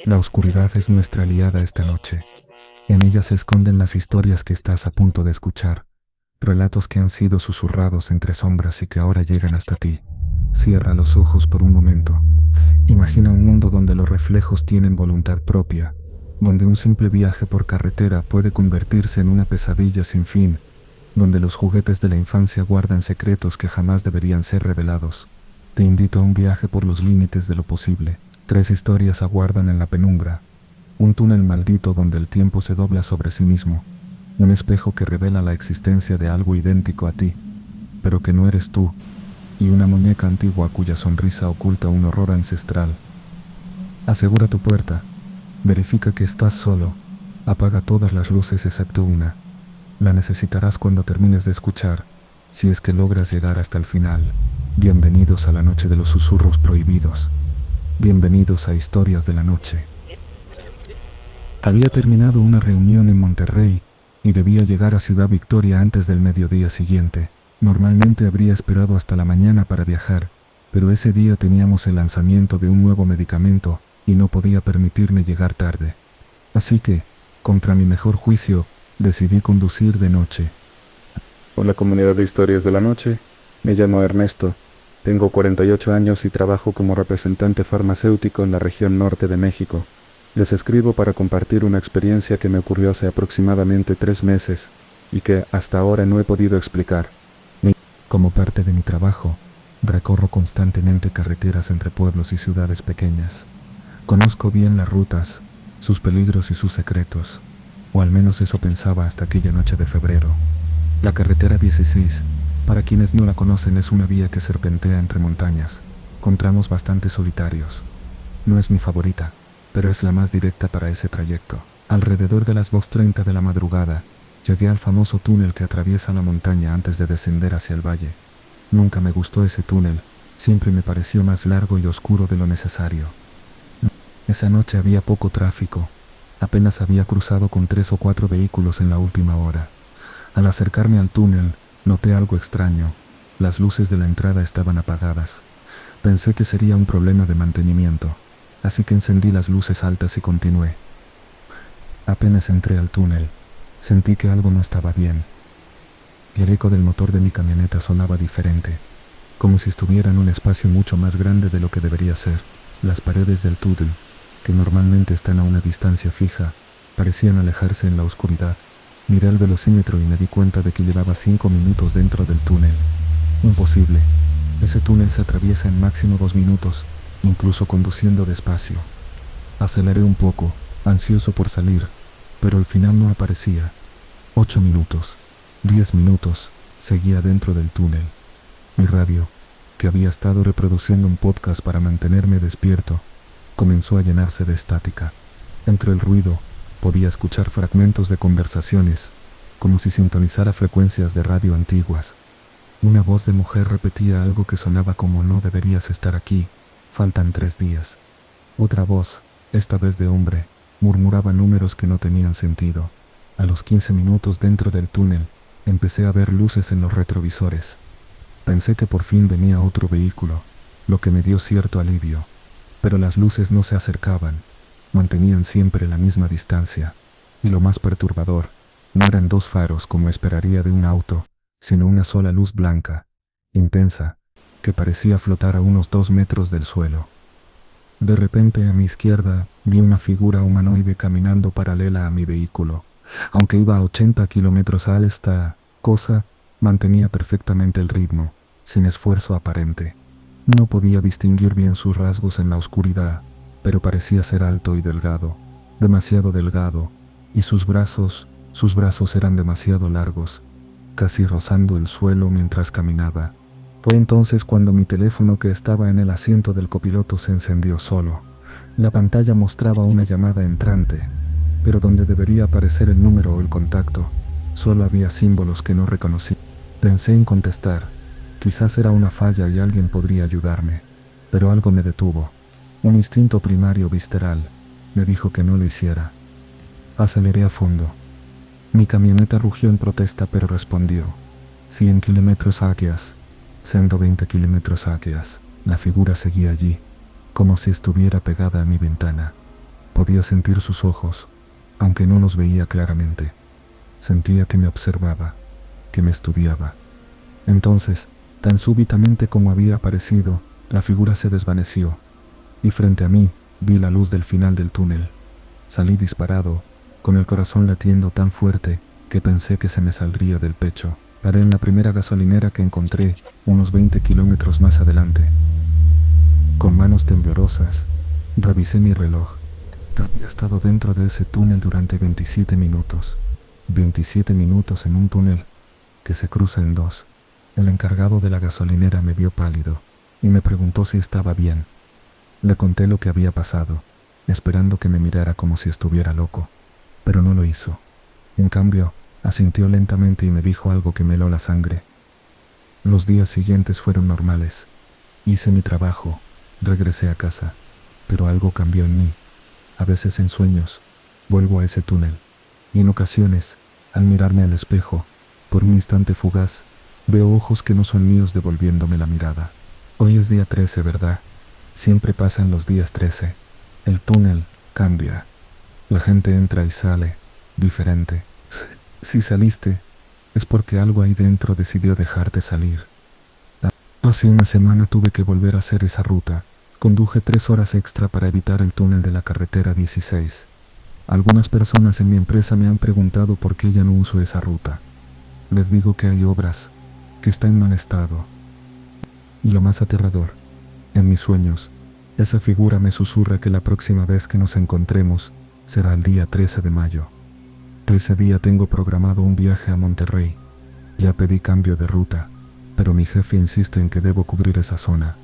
La oscuridad es nuestra aliada esta noche. En ella se esconden las historias que estás a punto de escuchar, relatos que han sido susurrados entre sombras y que ahora llegan hasta ti. Cierra los ojos por un momento. Imagina un mundo donde los reflejos tienen voluntad propia, donde un simple viaje por carretera puede convertirse en una pesadilla sin fin, donde los juguetes de la infancia guardan secretos que jamás deberían ser revelados. Te invito a un viaje por los límites de lo posible. 3 historias aguardan en la penumbra. Un túnel maldito donde el tiempo se dobla sobre sí mismo. Un espejo que revela la existencia de algo idéntico a ti, pero que no eres tú. Y una muñeca antigua cuya sonrisa oculta un horror ancestral. Asegura tu puerta. Verifica que estás solo. Apaga todas las luces excepto una. La necesitarás cuando termines de escuchar, si es que logras llegar hasta el final. Bienvenidos a la noche de los susurros prohibidos. Bienvenidos a Historias de la Noche. Había terminado una reunión en Monterrey y debía llegar a Ciudad Victoria antes del mediodía siguiente. Normalmente habría esperado hasta la mañana para viajar, pero ese día teníamos el lanzamiento de un nuevo medicamento y no podía permitirme llegar tarde. Así que, contra mi mejor juicio, decidí conducir de noche. Hola comunidad de Historias de la Noche, me llamo Ernesto, tengo 48 años y trabajo como representante farmacéutico en la región norte de México. Les escribo para compartir una experiencia que me ocurrió hace aproximadamente 3 meses y que hasta ahora no he podido explicar. Como parte de mi trabajo, recorro constantemente carreteras entre pueblos y ciudades pequeñas. Conozco bien las rutas, sus peligros y sus secretos, o al menos eso pensaba hasta aquella noche de febrero. La carretera 16, para quienes no la conocen, es una vía que serpentea entre montañas, con tramos bastante solitarios. No es mi favorita, pero es la más directa para ese trayecto. Alrededor de las 2:30 de la madrugada, llegué al famoso túnel que atraviesa la montaña antes de descender hacia el valle. Nunca me gustó ese túnel, siempre me pareció más largo y oscuro de lo necesario. Esa noche había poco tráfico, apenas había cruzado con 3 o 4 vehículos en la última hora. Al acercarme al túnel, noté algo extraño. Las luces de la entrada estaban apagadas. Pensé que sería un problema de mantenimiento, así que encendí las luces altas y continué. Apenas entré al túnel, sentí que algo no estaba bien. El eco del motor de mi camioneta sonaba diferente, como si estuviera en un espacio mucho más grande de lo que debería ser. Las paredes del túnel, que normalmente están a una distancia fija, parecían alejarse en la oscuridad. Miré el velocímetro y me di cuenta de que llevaba 5 minutos dentro del túnel. Imposible. Ese túnel se atraviesa en máximo 2 minutos, incluso conduciendo despacio. Aceleré un poco, ansioso por salir, pero el final no aparecía. 8 minutos, 10 minutos, seguía dentro del túnel. Mi radio, que había estado reproduciendo un podcast para mantenerme despierto, comenzó a llenarse de estática. Entre el ruido, podía escuchar fragmentos de conversaciones, como si sintonizara frecuencias de radio antiguas. Una voz de mujer repetía algo que sonaba como: no deberías estar aquí, faltan 3 días. Otra voz, esta vez de hombre, murmuraba números que no tenían sentido. A los 15 minutos dentro del túnel, empecé a ver luces en los retrovisores. Pensé que por fin venía otro vehículo, lo que me dio cierto alivio, pero las luces no se acercaban, mantenían siempre la misma distancia, y lo más perturbador, no eran 2 faros como esperaría de un auto, sino una sola luz blanca, intensa, que parecía flotar a unos 2 metros del suelo. De repente, a mi izquierda, vi una figura humanoide caminando paralela a mi vehículo. Aunque iba a 80 kilómetros a esta cosa mantenía perfectamente el ritmo, sin esfuerzo aparente. No podía distinguir bien sus rasgos en la oscuridad, pero parecía ser alto y delgado, demasiado delgado, y sus brazos eran demasiado largos, casi rozando el suelo mientras caminaba. Fue entonces cuando mi teléfono, que estaba en el asiento del copiloto, se encendió solo. La pantalla mostraba una llamada entrante, pero donde debería aparecer el número o el contacto, solo había símbolos que no reconocí. Pensé en contestar. Quizás era una falla y alguien podría ayudarme, pero algo me detuvo. Un instinto primario visceral me dijo que no lo hiciera. Aceleré a fondo. Mi camioneta rugió en protesta, pero respondió: 100 kilómetros hakeas, 120 kilómetros hakeas. La figura seguía allí, como si estuviera pegada a mi ventana. Podía sentir sus ojos, aunque no los veía claramente. Sentía que me observaba, que me estudiaba. Entonces, tan súbitamente como había aparecido, la figura se desvaneció, y frente a mí vi la luz del final del túnel. Salí disparado, con el corazón latiendo tan fuerte que pensé que se me saldría del pecho. Paré en la primera gasolinera que encontré, unos 20 kilómetros más adelante. Con manos temblorosas, revisé mi reloj. Había estado dentro de ese túnel durante 27 minutos. 27 minutos en un túnel que se cruza en dos. El encargado de la gasolinera me vio pálido y me preguntó si estaba bien. Le conté lo que había pasado, esperando que me mirara como si estuviera loco, pero no lo hizo. En cambio, asintió lentamente y me dijo algo que me heló la sangre. Los días siguientes fueron normales. Hice mi trabajo, regresé a casa, pero algo cambió en mí. A veces en sueños, vuelvo a ese túnel, y en ocasiones, al mirarme al espejo, por un instante fugaz, veo ojos que no son míos devolviéndome la mirada. Hoy es día 13, ¿verdad? Siempre pasan los días 13. El túnel cambia. La gente entra y sale, diferente. Si saliste, es porque algo ahí dentro decidió dejarte salir. Hace una semana tuve que volver a hacer esa ruta. Conduje 3 horas extra para evitar el túnel de la carretera 16. Algunas personas en mi empresa me han preguntado por qué ya no uso esa ruta. Les digo que hay obras, que está en mal estado. Y lo más aterrador, en mis sueños, esa figura me susurra que la próxima vez que nos encontremos será el día 13 de mayo. Ese día tengo programado un viaje a Monterrey. Ya pedí cambio de ruta, pero mi jefe insiste en que debo cubrir esa zona.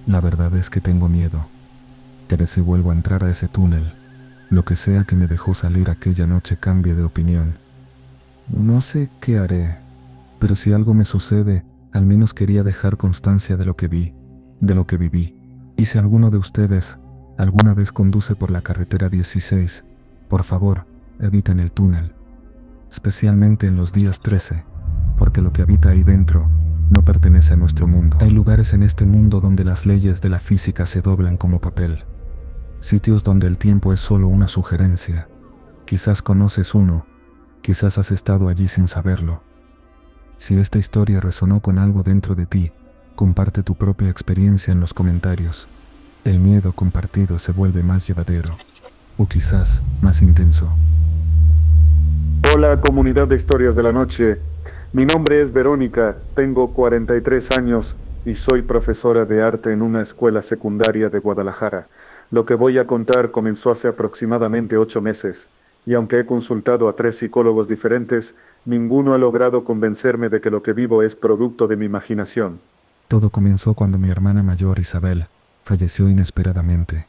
La verdad es que tengo miedo. Que si vuelvo a entrar a ese túnel, lo que sea que me dejó salir aquella noche cambie de opinión. No sé qué haré, pero si algo me sucede, al menos quería dejar constancia de lo que vi, de lo que viví. Y si alguno de ustedes alguna vez conduce por la carretera 16, por favor, eviten el túnel, especialmente en los días 13, porque lo que habita ahí dentro no pertenece a nuestro mundo. Hay lugares en este mundo donde las leyes de la física se doblan como papel. Sitios donde el tiempo es solo una sugerencia. Quizás conoces uno, quizás has estado allí sin saberlo. Si esta historia resonó con algo dentro de ti, comparte tu propia experiencia en los comentarios. El miedo compartido se vuelve más llevadero, o quizás más intenso. Hola, comunidad de historias de la noche. Mi nombre es Verónica, tengo 43 años y soy profesora de arte en una escuela secundaria de Guadalajara. Lo que voy a contar comenzó hace aproximadamente 8 meses, y aunque he consultado a 3 psicólogos diferentes, ninguno ha logrado convencerme de que lo que vivo es producto de mi imaginación. Todo comenzó cuando mi hermana mayor, Isabel, falleció inesperadamente.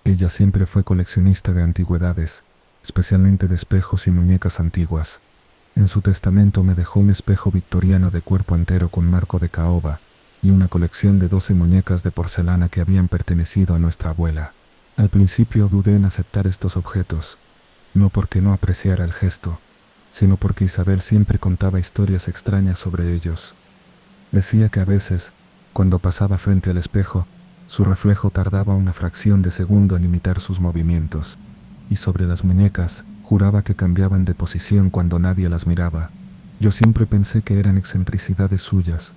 Ella siempre fue coleccionista de antigüedades, especialmente de espejos y muñecas antiguas. En su testamento me dejó un espejo victoriano de cuerpo entero con marco de caoba y una colección de 12 muñecas de porcelana que habían pertenecido a nuestra abuela. Al principio dudé en aceptar estos objetos, no porque no apreciara el gesto, sino porque Isabel siempre contaba historias extrañas sobre ellos. Decía que a veces, cuando pasaba frente al espejo, su reflejo tardaba una fracción de segundo en imitar sus movimientos, y sobre las muñecas, juraba que cambiaban de posición cuando nadie las miraba. Yo siempre pensé que eran excentricidades suyas.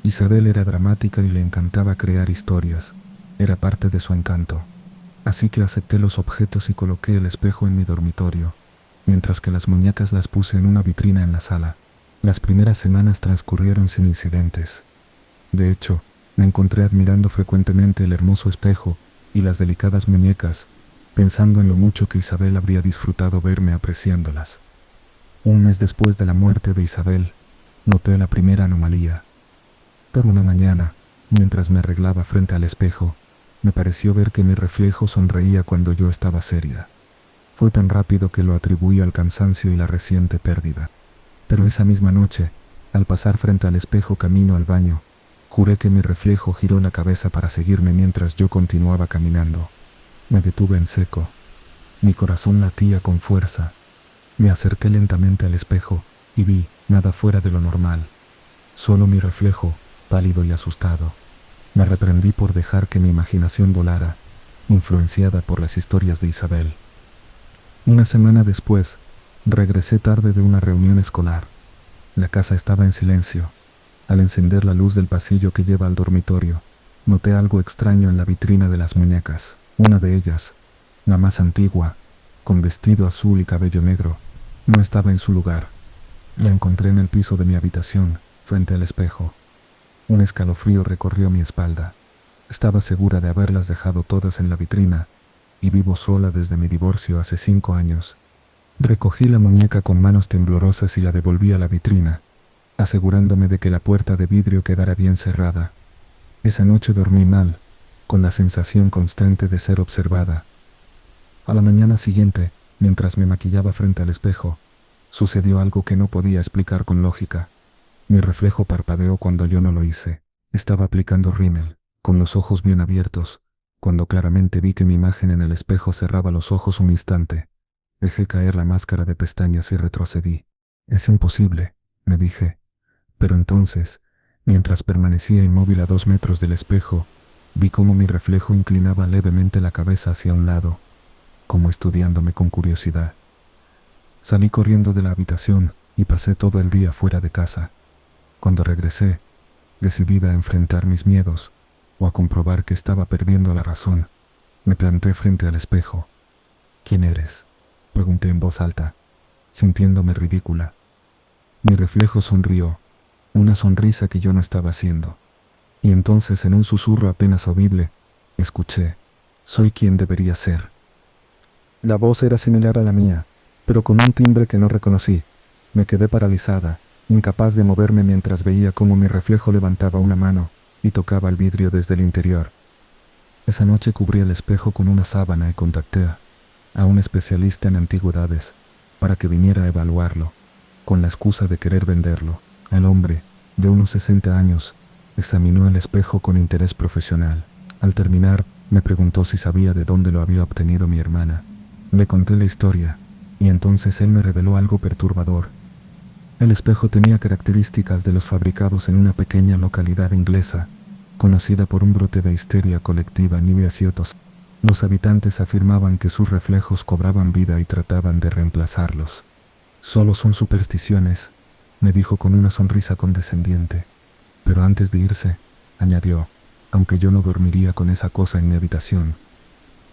Isabel era dramática y le encantaba crear historias. Era parte de su encanto. Así que acepté los objetos y coloqué el espejo en mi dormitorio, mientras que las muñecas las puse en una vitrina en la sala. Las primeras semanas transcurrieron sin incidentes. De hecho, me encontré admirando frecuentemente el hermoso espejo y las delicadas muñecas, pensando en lo mucho que Isabel habría disfrutado verme apreciándolas. Un mes después de la muerte de Isabel, noté la primera anomalía. Pero una mañana, mientras me arreglaba frente al espejo, me pareció ver que mi reflejo sonreía cuando yo estaba seria. Fue tan rápido que lo atribuí al cansancio y la reciente pérdida. Pero esa misma noche, al pasar frente al espejo camino al baño, juré que mi reflejo giró la cabeza para seguirme mientras yo continuaba caminando. Me detuve en seco. Mi corazón latía con fuerza. Me acerqué lentamente al espejo y vi nada fuera de lo normal. Solo mi reflejo, pálido y asustado. Me reprendí por dejar que mi imaginación volara influenciada por las historias de Isabel. Una semana después, regresé tarde de una reunión escolar. La casa estaba en silencio. Al encender la luz del pasillo que lleva al dormitorio, noté algo extraño en la vitrina de las muñecas. Una de ellas, la más antigua, con vestido azul y cabello negro, no estaba en su lugar. La encontré en el piso de mi habitación, frente al espejo. Un escalofrío recorrió mi espalda. Estaba segura de haberlas dejado todas en la vitrina, y vivo sola desde mi divorcio hace 5 años. Recogí la muñeca con manos temblorosas y la devolví a la vitrina, asegurándome de que la puerta de vidrio quedara bien cerrada. Esa noche dormí mal, con la sensación constante de ser observada. A la mañana siguiente, mientras me maquillaba frente al espejo, sucedió algo que no podía explicar con lógica. Mi reflejo parpadeó cuando yo no lo hice. Estaba aplicando rímel, con los ojos bien abiertos, cuando claramente vi que mi imagen en el espejo cerraba los ojos un instante. Dejé caer la máscara de pestañas y retrocedí. Es imposible, me dije. Pero entonces, mientras permanecía inmóvil a 2 metros del espejo, vi cómo mi reflejo inclinaba levemente la cabeza hacia un lado, como estudiándome con curiosidad. Salí corriendo de la habitación y pasé todo el día fuera de casa. Cuando regresé, decidida a enfrentar mis miedos o a comprobar que estaba perdiendo la razón, me planté frente al espejo. ¿Quién eres?, pregunté en voz alta, sintiéndome ridícula. Mi reflejo sonrió, una sonrisa que yo no estaba haciendo. Y entonces, en un susurro apenas audible, escuché: «Soy quien debería ser». La voz era similar a la mía, pero con un timbre que no reconocí. Me quedé paralizada, incapaz de moverme mientras veía cómo mi reflejo levantaba una mano y tocaba el vidrio desde el interior. Esa noche cubrí el espejo con una sábana y contacté a un especialista en antigüedades para que viniera a evaluarlo, con la excusa de querer venderlo. El hombre, de unos 60 años, examinó el espejo con interés profesional. Al terminar, me preguntó si sabía de dónde lo había obtenido mi hermana. Le conté la historia, y entonces él me reveló algo perturbador. El espejo tenía características de los fabricados en una pequeña localidad inglesa, conocida por un brote de histeria colectiva en 1900. Los habitantes afirmaban que sus reflejos cobraban vida y trataban de reemplazarlos. «Solo son supersticiones», me dijo con una sonrisa condescendiente. Pero antes de irse, añadió: «Aunque yo no dormiría con esa cosa en mi habitación».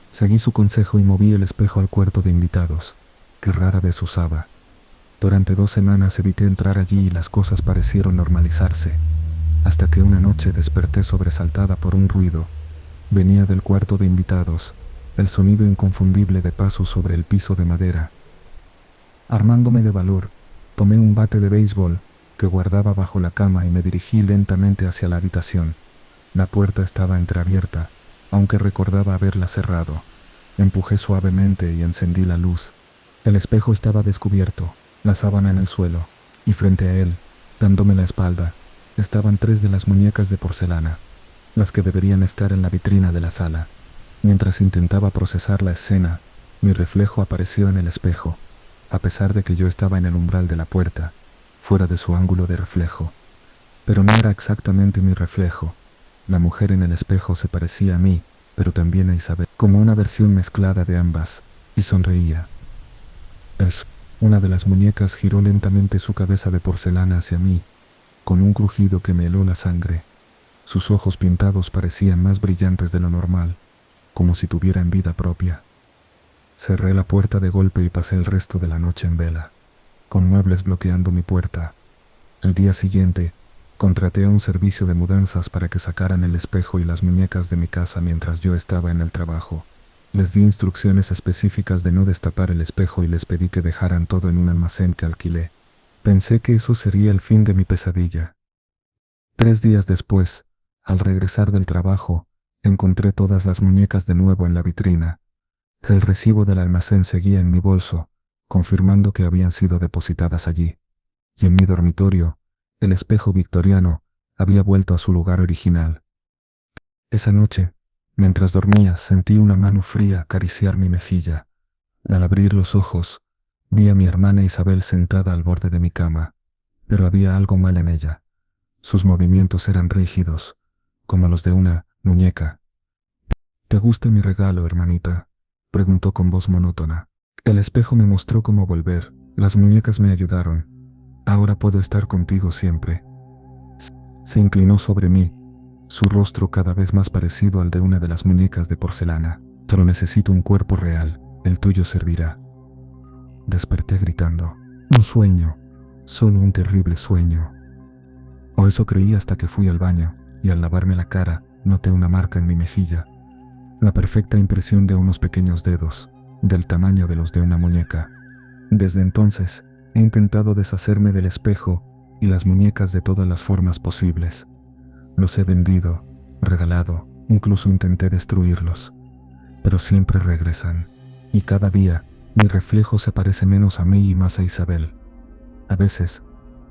Seguí su consejo y moví el espejo al cuarto de invitados, que rara vez usaba. Durante 2 semanas evité entrar allí y las cosas parecieron normalizarse, hasta que una noche desperté sobresaltada por un ruido. Venía del cuarto de invitados, el sonido inconfundible de pasos sobre el piso de madera. Armándome de valor, tomé un bate de béisbol que guardaba bajo la cama y me dirigí lentamente hacia la habitación. La puerta estaba entreabierta, aunque recordaba haberla cerrado. Empujé suavemente y encendí la luz. El espejo estaba descubierto, la sábana en el suelo, y frente a él, dándome la espalda, estaban 3 de las muñecas de porcelana, las que deberían estar en la vitrina de la sala. Mientras intentaba procesar la escena, mi reflejo apareció en el espejo, a pesar de que yo estaba en el umbral de la puerta, fuera de su ángulo de reflejo. Pero no era exactamente mi reflejo. La mujer en el espejo se parecía a mí, pero también a Isabel, como una versión mezclada de ambas, y sonreía. Una de las muñecas giró lentamente su cabeza de porcelana hacia mí, con un crujido que me heló la sangre. Sus ojos pintados parecían más brillantes de lo normal, como si tuvieran vida propia. Cerré la puerta de golpe y pasé el resto de la noche en vela, con muebles bloqueando mi puerta. El día siguiente, contraté a un servicio de mudanzas para que sacaran el espejo y las muñecas de mi casa mientras yo estaba en el trabajo. Les di instrucciones específicas de no destapar el espejo y les pedí que dejaran todo en un almacén que alquilé. Pensé que eso sería el fin de mi pesadilla. 3 días después, al regresar del trabajo, encontré todas las muñecas de nuevo en la vitrina. El recibo del almacén seguía en mi bolso, confirmando que habían sido depositadas allí. Y en mi dormitorio, el espejo victoriano había vuelto a su lugar original. Esa noche, mientras dormía, sentí una mano fría acariciar mi mejilla. Al abrir los ojos, vi a mi hermana Isabel sentada al borde de mi cama, pero había algo mal en ella. Sus movimientos eran rígidos, como los de una muñeca. ¿Te gusta mi regalo, hermanita?, preguntó con voz monótona. El espejo me mostró cómo volver. Las muñecas me ayudaron. Ahora puedo estar contigo siempre. Se inclinó sobre mí, su rostro cada vez más parecido al de una de las muñecas de porcelana. Pero necesito un cuerpo real. El tuyo servirá. Desperté gritando. Un sueño. Solo un terrible sueño. O eso creí hasta que fui al baño, y al lavarme la cara, noté una marca en mi mejilla. La perfecta impresión de unos pequeños dedos, del tamaño de los de una muñeca. Desde entonces, he intentado deshacerme del espejo y las muñecas de todas las formas posibles. Los he vendido, regalado, incluso intenté destruirlos. Pero siempre regresan, y cada día, mi reflejo se parece menos a mí y más a Isabel. A veces,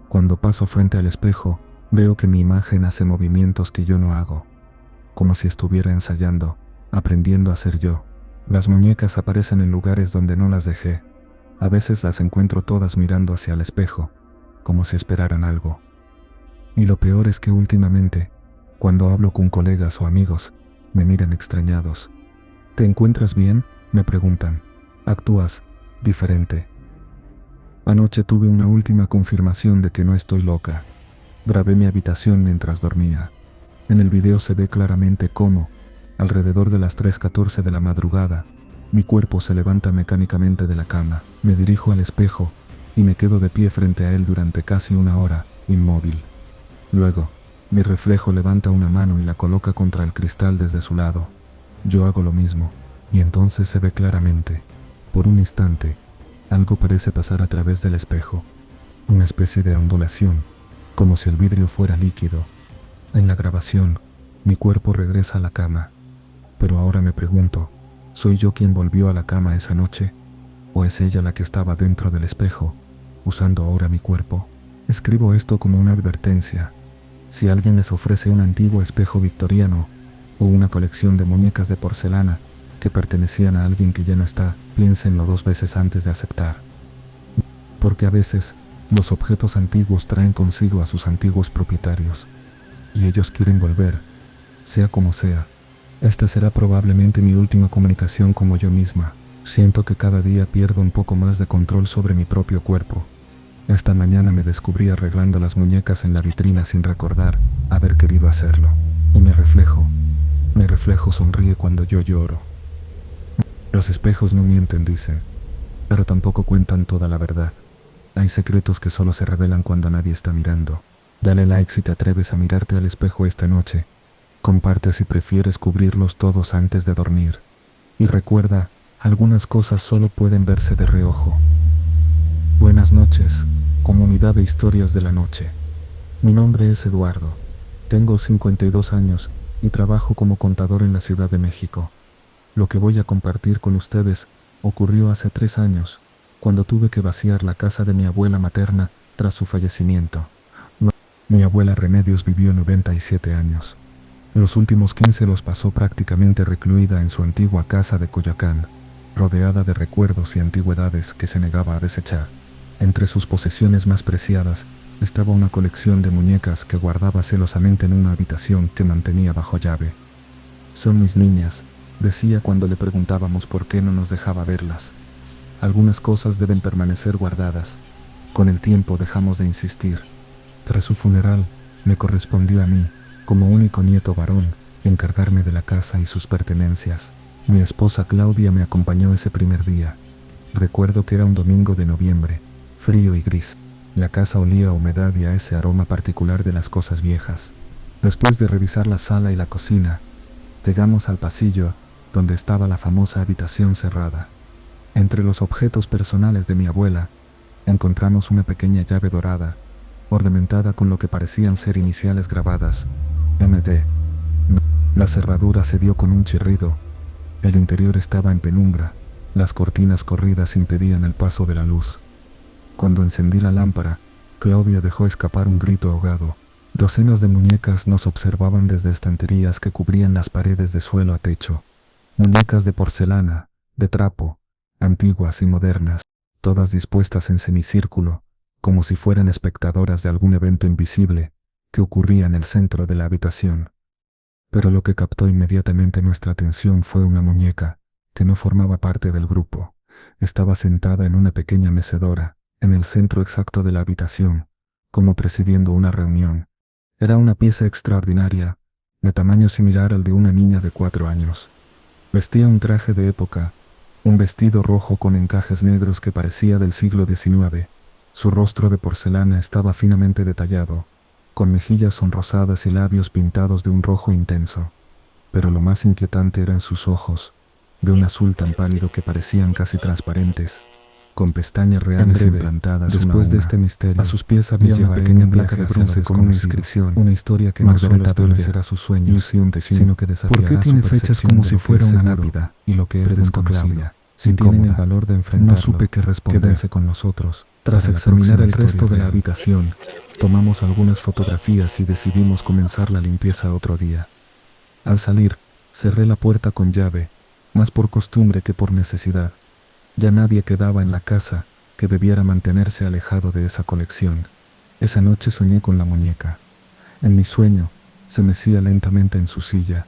cuando paso frente al espejo, veo que mi imagen hace movimientos que yo no hago, como si estuviera ensayando, aprendiendo a ser yo. Las muñecas aparecen en lugares donde no las dejé. A veces las encuentro todas mirando hacia el espejo, como si esperaran algo. Y lo peor es que últimamente, cuando hablo con colegas o amigos, me miran extrañados. ¿Te encuentras bien?, me preguntan. Actúas diferente. Anoche tuve una última confirmación de que no estoy loca. Grabé mi habitación mientras dormía. En el video se ve claramente cómo, alrededor de las 3:14 de la madrugada, mi cuerpo se levanta mecánicamente de la cama. Me dirijo al espejo y me quedo de pie frente a él durante casi una hora, inmóvil. Luego, mi reflejo levanta una mano y la coloca contra el cristal desde su lado. Yo hago lo mismo, y entonces se ve claramente. Por un instante, algo parece pasar a través del espejo. Una especie de ondulación, como si el vidrio fuera líquido. En la grabación, mi cuerpo regresa a la cama. Pero ahora me pregunto, ¿soy yo quien volvió a la cama esa noche? ¿O es ella la que estaba dentro del espejo, usando ahora mi cuerpo? Escribo esto como una advertencia. Si alguien les ofrece un antiguo espejo victoriano o una colección de muñecas de porcelana que pertenecían a alguien que ya no está, piénsenlo 2 veces antes de aceptar. Porque a veces, los objetos antiguos traen consigo a sus antiguos propietarios, y ellos quieren volver, sea como sea. Esta será probablemente mi última comunicación como yo misma. Siento que cada día pierdo un poco más de control sobre mi propio cuerpo. Esta mañana me descubrí arreglando las muñecas en la vitrina sin recordar haber querido hacerlo. Y mi reflejo sonríe cuando yo lloro. Los espejos no mienten, dicen, pero tampoco cuentan toda la verdad. Hay secretos que solo se revelan cuando nadie está mirando. Dale like si te atreves a mirarte al espejo esta noche. Comparte si prefieres cubrirlos todos antes de dormir. Y recuerda, algunas cosas solo pueden verse de reojo. Buenas noches, comunidad de historias de la noche. Mi nombre es Eduardo. Tengo 52 años y trabajo como contador en la Ciudad de México. Lo que voy a compartir con ustedes ocurrió hace 3 años, cuando tuve que vaciar la casa de mi abuela materna tras su fallecimiento. Mi abuela Remedios vivió 97 años. Los últimos 15 los pasó prácticamente recluida en su antigua casa de Coyoacán, rodeada de recuerdos y antigüedades que se negaba a desechar. Entre sus posesiones más preciadas estaba una colección de muñecas que guardaba celosamente en una habitación que mantenía bajo llave. Son mis niñas, decía cuando le preguntábamos por qué no nos dejaba verlas. Algunas cosas deben permanecer guardadas. Con el tiempo dejamos de insistir. Tras su funeral, me correspondió a mí, como único nieto varón, encargarme de la casa y sus pertenencias. Mi esposa Claudia me acompañó ese primer día. Recuerdo que era un domingo de noviembre, frío y gris. La casa olía a humedad y a ese aroma particular de las cosas viejas. Después de revisar la sala y la cocina, llegamos al pasillo donde estaba la famosa habitación cerrada. Entre los objetos personales de mi abuela, encontramos una pequeña llave dorada, ornamentada con lo que parecían ser iniciales grabadas, MD. La cerradura se dio con un chirrido. El interior estaba en penumbra. Las cortinas corridas impedían el paso de la luz. Cuando encendí la lámpara, Claudia dejó escapar un grito ahogado. Docenas de muñecas nos observaban desde estanterías que cubrían las paredes de suelo a techo. Muñecas de porcelana, de trapo, antiguas y modernas, todas dispuestas en semicírculo, como si fueran espectadoras de algún evento invisible que ocurría en el centro de la habitación. Pero lo que captó inmediatamente nuestra atención fue una muñeca que no formaba parte del grupo. Estaba sentada en una pequeña mecedora, en el centro exacto de la habitación, como presidiendo una reunión. Era una pieza extraordinaria, de tamaño similar al de una niña de 4 años. Vestía un traje de época, un vestido rojo con encajes negros que parecía del siglo XIX. Su rostro de porcelana estaba finamente detallado, con mejillas sonrosadas y labios pintados de un rojo intenso. Pero lo más inquietante eran sus ojos, de un azul tan pálido que parecían casi transparentes, con pestañas reales implantadas. Después de este misterio, a sus pies había una pequeña placa de bronce con una inscripción, una historia que no solo establecerá sus sueños, sino que desafiará. ¿Por qué tiene fechas como si fuera una lápida? Y lo que es desconocido. Si tienen el valor de enfrentarlo, no supe qué responder. Quédense con nosotros. Tras examinar el resto de la habitación, tomamos algunas fotografías y decidimos comenzar la limpieza otro día. Al salir, cerré la puerta con llave, más por costumbre que por necesidad. Ya nadie quedaba en la casa que debiera mantenerse alejado de esa colección. Esa noche soñé con la muñeca. En mi sueño, se mecía lentamente en su silla,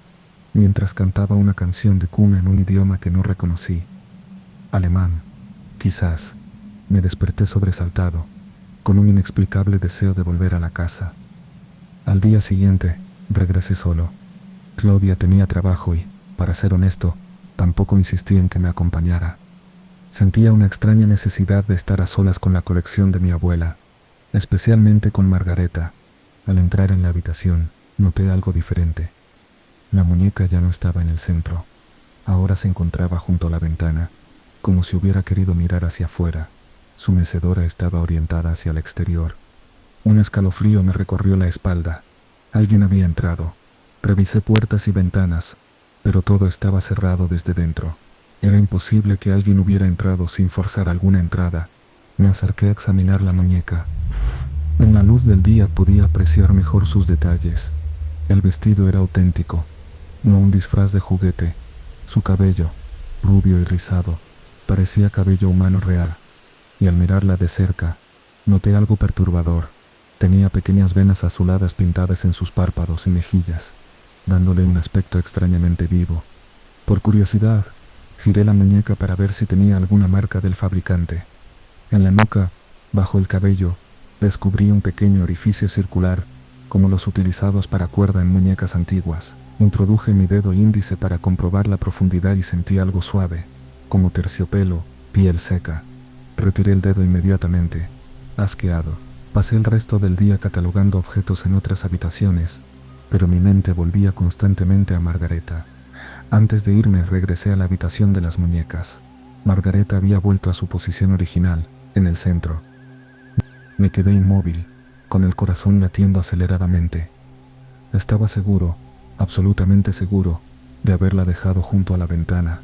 mientras cantaba una canción de cuna en un idioma que no reconocí. Alemán, quizás. Me desperté sobresaltado, con un inexplicable deseo de volver a la casa. Al día siguiente, regresé solo. Claudia tenía trabajo y, para ser honesto, tampoco insistí en que me acompañara. Sentía una extraña necesidad de estar a solas con la colección de mi abuela, especialmente con Margareta. Al entrar en la habitación, noté algo diferente. La muñeca ya no estaba en el centro. Ahora se encontraba junto a la ventana, como si hubiera querido mirar hacia afuera. Su mecedora estaba orientada hacia el exterior. Un escalofrío me recorrió la espalda. Alguien había entrado. Revisé puertas y ventanas, pero todo estaba cerrado desde dentro. Era imposible que alguien hubiera entrado sin forzar alguna entrada. Me acerqué a examinar la muñeca. En la luz del día podía apreciar mejor sus detalles. El vestido era auténtico, no un disfraz de juguete. Su cabello, rubio y rizado, parecía cabello humano real. Y al mirarla de cerca, noté algo perturbador. Tenía pequeñas venas azuladas pintadas en sus párpados y mejillas, dándole un aspecto extrañamente vivo. Por curiosidad, giré la muñeca para ver si tenía alguna marca del fabricante. En la nuca, bajo el cabello, descubrí un pequeño orificio circular, como los utilizados para cuerda en muñecas antiguas. Introduje mi dedo índice para comprobar la profundidad y sentí algo suave, como terciopelo, piel seca. Retiré el dedo inmediatamente, asqueado. Pasé el resto del día catalogando objetos en otras habitaciones, pero mi mente volvía constantemente a Margareta. Antes de irme, regresé a la habitación de las muñecas. Margareta había vuelto a su posición original, en el centro. Me quedé inmóvil, con el corazón latiendo aceleradamente. Estaba seguro, absolutamente seguro, de haberla dejado junto a la ventana.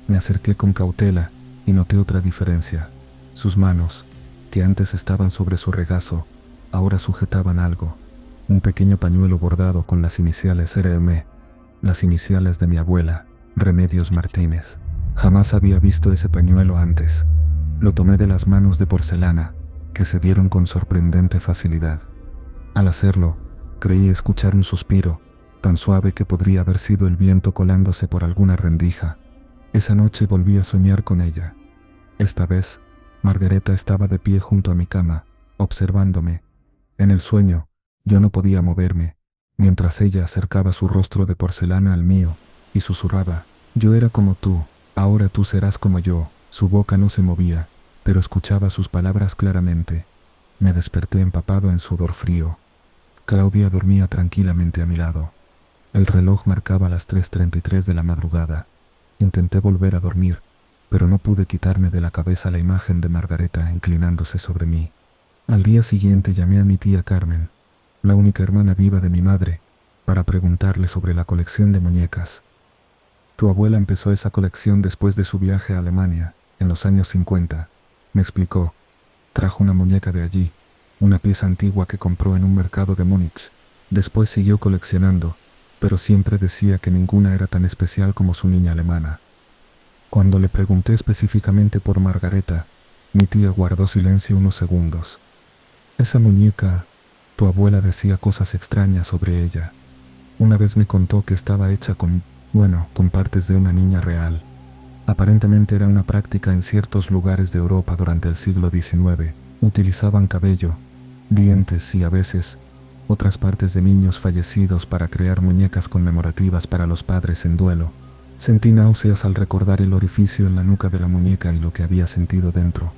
Me acerqué con cautela y noté otra diferencia. Sus manos, que antes estaban sobre su regazo, ahora sujetaban algo. Un pequeño pañuelo bordado con las iniciales RM, las iniciales de mi abuela, Remedios Martínez. Jamás había visto ese pañuelo antes. Lo tomé de las manos de porcelana, que se dieron con sorprendente facilidad. Al hacerlo, creí escuchar un suspiro, tan suave que podría haber sido el viento colándose por alguna rendija. Esa noche volví a soñar con ella. Esta vez, Margareta estaba de pie junto a mi cama, observándome. En el sueño, yo no podía moverme, mientras ella acercaba su rostro de porcelana al mío, y susurraba: «Yo era como tú, ahora tú serás como yo». Su boca no se movía, pero escuchaba sus palabras claramente. Me desperté empapado en sudor frío. Claudia dormía tranquilamente a mi lado. El reloj marcaba las 3:33 de la madrugada. Intenté volver a dormir, pero no pude quitarme de la cabeza la imagen de Margareta inclinándose sobre mí. Al día siguiente llamé a mi tía Carmen, la única hermana viva de mi madre, para preguntarle sobre la colección de muñecas. «Tu abuela empezó esa colección después de su viaje a Alemania, en los años 50», me explicó. «Trajo una muñeca de allí, una pieza antigua que compró en un mercado de Múnich. Después siguió coleccionando, pero siempre decía que ninguna era tan especial como su niña alemana». Cuando le pregunté específicamente por Margareta, mi tía guardó silencio unos segundos. «Esa muñeca, tu abuela decía cosas extrañas sobre ella. Una vez me contó que estaba hecha con partes de una niña real. Aparentemente era una práctica en ciertos lugares de Europa durante el siglo XIX. Utilizaban cabello, dientes y a veces otras partes de niños fallecidos para crear muñecas conmemorativas para los padres en duelo. Sentí náuseas al recordar el orificio en la nuca de la muñeca y lo que había sentido dentro.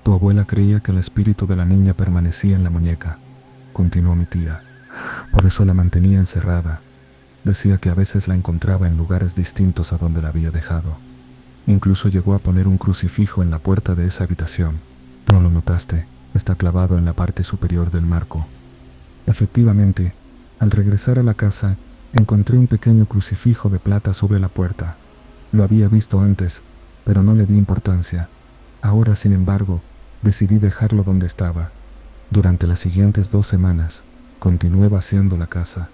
Tu abuela creía que el espíritu de la niña permanecía en la muñeca, continuó mi tía. Por eso la mantenía encerrada. Decía que a veces la encontraba en lugares distintos a donde la había dejado. Incluso llegó a poner un crucifijo en la puerta de esa habitación. ¿No lo notaste? Está clavado en la parte superior del marco. Efectivamente, al regresar a la casa, encontré un pequeño crucifijo de plata sobre la puerta. Lo había visto antes, pero no le di importancia. Ahora, sin embargo, decidí dejarlo donde estaba. Durante las siguientes 2 semanas, continué vaciando la casa.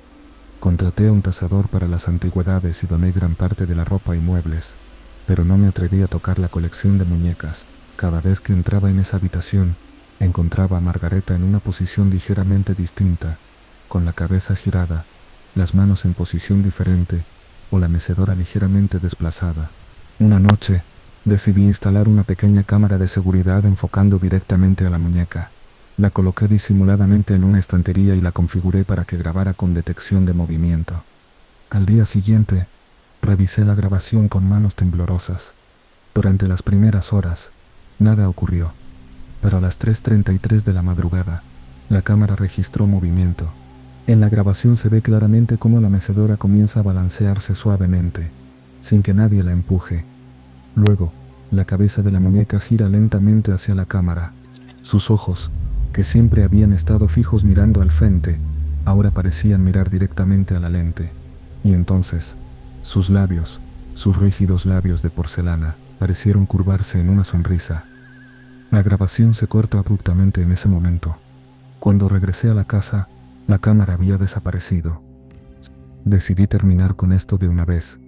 Contraté a un tasador para las antigüedades y doné gran parte de la ropa y muebles, pero no me atreví a tocar la colección de muñecas. Cada vez que entraba en esa habitación, encontraba a Margareta en una posición ligeramente distinta, con la cabeza girada, las manos en posición diferente o la mecedora ligeramente desplazada. Una noche, decidí instalar una pequeña cámara de seguridad enfocando directamente a la muñeca. La coloqué disimuladamente en una estantería y la configuré para que grabara con detección de movimiento. Al día siguiente, revisé la grabación con manos temblorosas. Durante las primeras horas, nada ocurrió, pero a las 3:33 de la madrugada, la cámara registró movimiento. En la grabación se ve claramente cómo la mecedora comienza a balancearse suavemente, sin que nadie la empuje. Luego, la cabeza de la muñeca gira lentamente hacia la cámara. Sus ojos, que siempre habían estado fijos mirando al frente, ahora parecían mirar directamente a la lente. Y entonces, sus labios, sus rígidos labios de porcelana, parecieron curvarse en una sonrisa. La grabación se corta abruptamente en ese momento. Cuando regresé a la casa, la cámara había desaparecido. Decidí terminar con esto de una vez.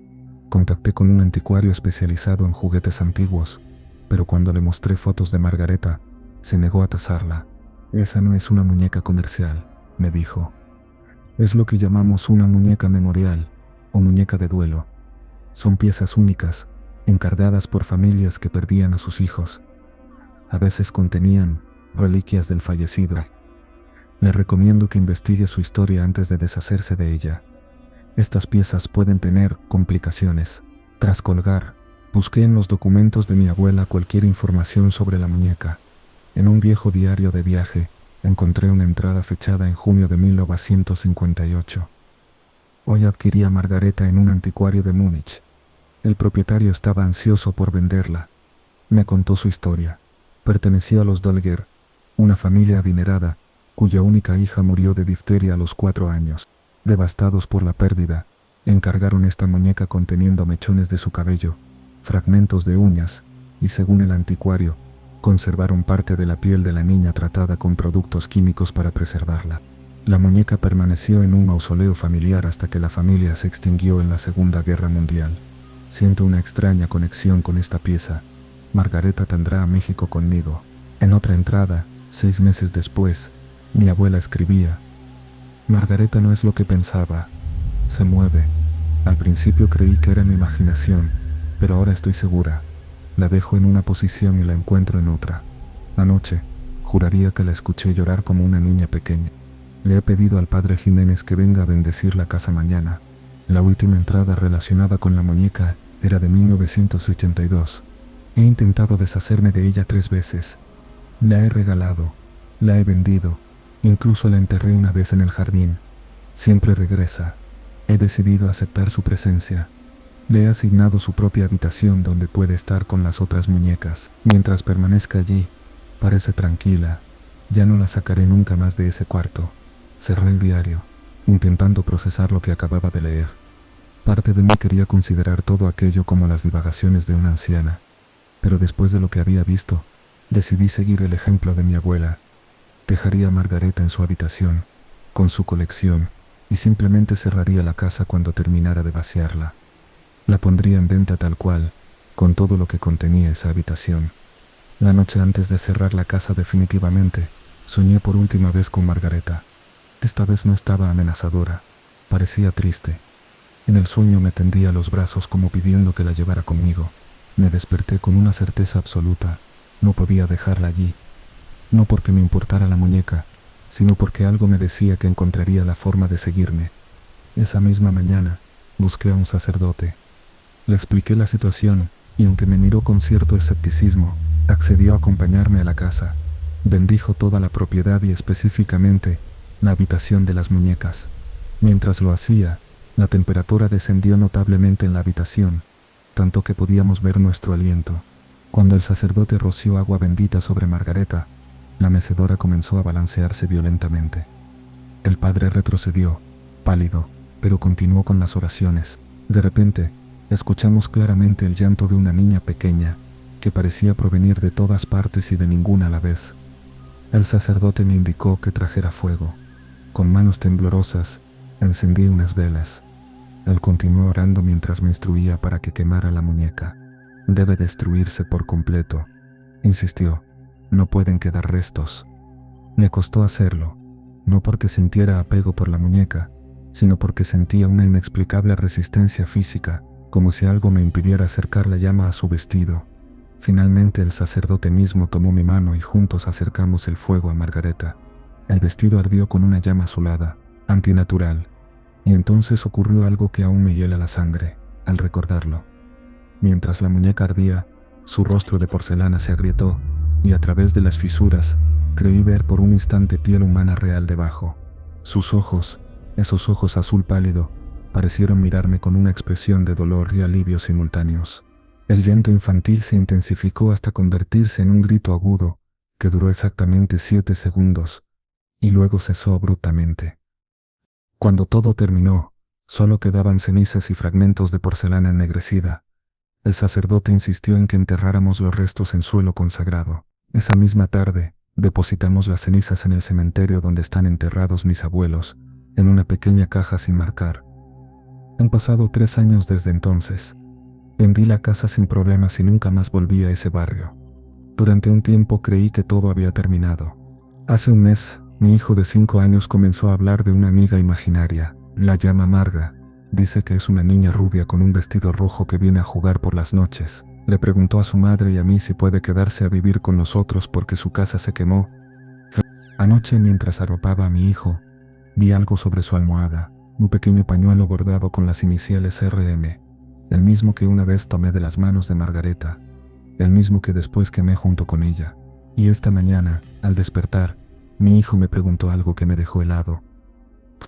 Contacté con un anticuario especializado en juguetes antiguos, pero cuando le mostré fotos de Margareta, se negó a tasarla. Esa no es una muñeca comercial, me dijo. Es lo que llamamos una muñeca memorial o muñeca de duelo. Son piezas únicas, encargadas por familias que perdían a sus hijos. A veces contenían reliquias del fallecido. Le recomiendo que investigue su historia antes de deshacerse de ella. Estas piezas pueden tener complicaciones. Tras colgar, busqué en los documentos de mi abuela cualquier información sobre la muñeca. En un viejo diario de viaje, encontré una entrada fechada en junio de 1958. Hoy adquirí a Margareta en un anticuario de Múnich. El propietario estaba ansioso por venderla. Me contó su historia. Perteneció a los Dolger, una familia adinerada, cuya única hija murió de difteria a los 4 años. Devastados por la pérdida, encargaron esta muñeca conteniendo mechones de su cabello, fragmentos de uñas, y según el anticuario, conservaron parte de la piel de la niña tratada con productos químicos para preservarla. La muñeca permaneció en un mausoleo familiar hasta que la familia se extinguió en la Segunda Guerra Mundial. Siento una extraña conexión con esta pieza. Margareta tendrá a México conmigo. En otra entrada, 6 meses después, mi abuela escribía: Margareta no es lo que pensaba. Se mueve. Al principio creí que era mi imaginación, pero ahora estoy segura. La dejo en una posición y la encuentro en otra. Anoche, juraría que la escuché llorar como una niña pequeña. Le he pedido al padre Jiménez que venga a bendecir la casa mañana. La última entrada relacionada con la muñeca era de 1982. He intentado deshacerme de ella 3 veces. La he regalado, la he vendido, incluso la enterré una vez en el jardín. Siempre regresa. He decidido aceptar su presencia. Le he asignado su propia habitación donde puede estar con las otras muñecas. Mientras permanezca allí, parece tranquila. Ya no la sacaré nunca más de ese cuarto. Cerré el diario, intentando procesar lo que acababa de leer. Parte de mí quería considerar todo aquello como las divagaciones de una anciana, pero después de lo que había visto, decidí seguir el ejemplo de mi abuela. Dejaría a Margareta en su habitación, con su colección, y simplemente cerraría la casa cuando terminara de vaciarla. La pondría en venta tal cual, con todo lo que contenía esa habitación. La noche antes de cerrar la casa definitivamente, soñé por última vez con Margareta. Esta vez no estaba amenazadora. Parecía triste. En el sueño me tendía los brazos como pidiendo que la llevara conmigo. Me desperté con una certeza absoluta. No podía dejarla allí. No porque me importara la muñeca, sino porque algo me decía que encontraría la forma de seguirme. Esa misma mañana, busqué a un sacerdote. Le expliqué la situación y aunque me miró con cierto escepticismo, accedió a acompañarme a la casa. Bendijo toda la propiedad y específicamente la habitación de las muñecas. Mientras lo hacía, la temperatura descendió notablemente en la habitación, tanto que podíamos ver nuestro aliento. Cuando el sacerdote roció agua bendita sobre Margareta, la mecedora comenzó a balancearse violentamente. El padre retrocedió, pálido, pero continuó con las oraciones. De repente, escuchamos claramente el llanto de una niña pequeña, que parecía provenir de todas partes y de ninguna a la vez. El sacerdote me indicó que trajera fuego. Con manos temblorosas, encendí unas velas. Él continuó orando mientras me instruía para que quemara la muñeca. Debe destruirse por completo, insistió. No pueden quedar restos. Me costó hacerlo, no porque sintiera apego por la muñeca, sino porque sentía una inexplicable resistencia física, como si algo me impidiera acercar la llama a su vestido. Finalmente el sacerdote mismo tomó mi mano y juntos acercamos el fuego a Margareta. El vestido ardió con una llama azulada, antinatural, y entonces ocurrió algo que aún me hiela la sangre, al recordarlo. Mientras la muñeca ardía, su rostro de porcelana se agrietó, y a través de las fisuras, creí ver por un instante piel humana real debajo. Sus ojos, esos ojos azul pálido, parecieron mirarme con una expresión de dolor y alivio simultáneos. El llanto infantil se intensificó hasta convertirse en un grito agudo, que duró exactamente 7 segundos, y luego cesó abruptamente. Cuando todo terminó, solo quedaban cenizas y fragmentos de porcelana ennegrecida. El sacerdote insistió en que enterráramos los restos en suelo consagrado. Esa misma tarde, depositamos las cenizas en el cementerio donde están enterrados mis abuelos, en una pequeña caja sin marcar. Han pasado 3 años desde entonces. Vendí la casa sin problemas y nunca más volví a ese barrio. Durante un tiempo creí que todo había terminado. Hace un mes, mi hijo de 5 años comenzó a hablar de una amiga imaginaria. La llama Marga. Dice que es una niña rubia con un vestido rojo que viene a jugar por las noches. Le preguntó a su madre y a mí si puede quedarse a vivir con nosotros porque su casa se quemó. Anoche, mientras arropaba a mi hijo, vi algo sobre su almohada, un pequeño pañuelo bordado con las iniciales RM, el mismo que una vez tomé de las manos de Margareta, el mismo que después quemé junto con ella. Y esta mañana, al despertar, mi hijo me preguntó algo que me dejó helado.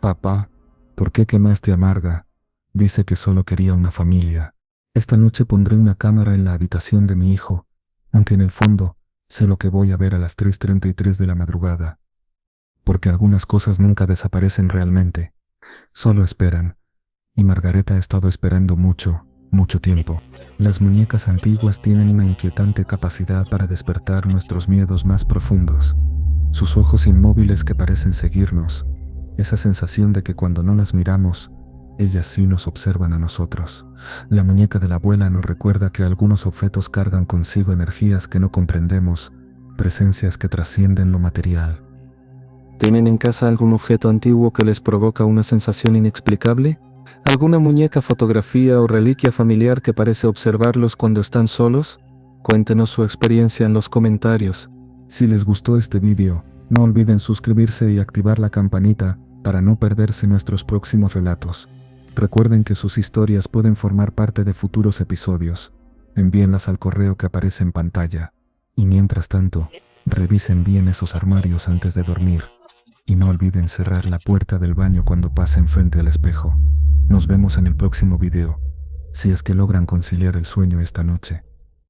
Papá, ¿por qué quemaste a Marga? Dice que solo quería una familia. Esta noche pondré una cámara en la habitación de mi hijo, aunque en el fondo sé lo que voy a ver a las 3:33 de la madrugada. Porque algunas cosas nunca desaparecen realmente, solo esperan. Y Margareta ha estado esperando mucho, mucho tiempo. Las muñecas antiguas tienen una inquietante capacidad para despertar nuestros miedos más profundos. Sus ojos inmóviles que parecen seguirnos, esa sensación de que cuando no las miramos, ellas sí nos observan a nosotros. La muñeca de la abuela nos recuerda que algunos objetos cargan consigo energías que no comprendemos, presencias que trascienden lo material. ¿Tienen en casa algún objeto antiguo que les provoca una sensación inexplicable? ¿Alguna muñeca, fotografía o reliquia familiar que parece observarlos cuando están solos? Cuéntenos su experiencia en los comentarios. Si les gustó este vídeo, no olviden suscribirse y activar la campanita para no perderse nuestros próximos relatos. Recuerden que sus historias pueden formar parte de futuros episodios. Envíenlas al correo que aparece en pantalla. Y mientras tanto, revisen bien esos armarios antes de dormir. Y no olviden cerrar la puerta del baño cuando pasen frente al espejo. Nos vemos en el próximo video, si es que logran conciliar el sueño esta noche.